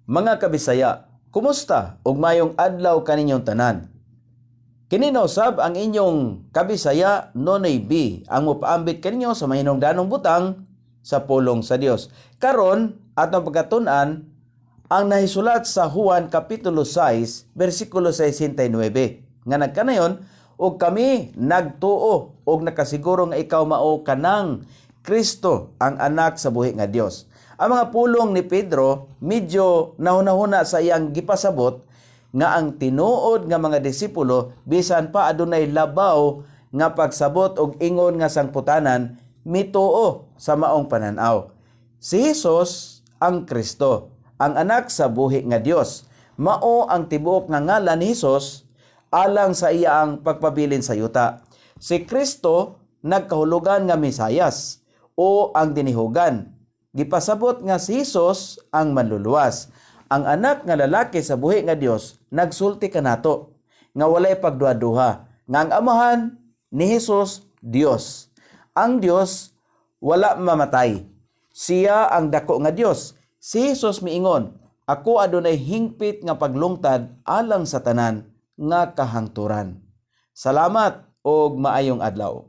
Mga kabisaya, kumusta ug mayong adlaw kaninyong tanan? Kini usab ang inyong kabisaya Nonoy B ang mopaambit kaninyo sa mahinungdanong butang sa pulong sa Dios. Karon atong pagkatun-an ang nahisulat sa Juan kapitulo 6 bersikulo 69 nga nagkanayon, ug kami nagtuo ug nakasiguro nga ikaw mao kanang Kristo ang anak sa buhi nga Dios. Ang mga pulong ni Pedro medyo nahuna-huna sa iyang gipasabot nga ang tinuod nga mga disipulo bisan pa adunay labaw nga pagsabot og ingon nga sangputanan mituo sa maong pananaw. Si Jesus ang Kristo, ang anak sa buhi nga Dios. Mao ang tibuok nga ngalan ni Jesus alang sa iyang pagpabilin sa yuta. Si Kristo nagkahulugan nga Mesayas o ang dinihugan. Gipasabot nga si Jesus ang manluluwas. Ang anak nga lalaki sa buhi nga Dios nagsulti kanato nga walay pagduha-duha nga ang amahan ni Jesus Dios. Ang Dios wala mamatay. Siya ang dako nga Dios. Si Jesus miingon, ako adunay hingpit nga paglungtad alang sa tanan nga kahangturan. Salamat og maayong adlaw.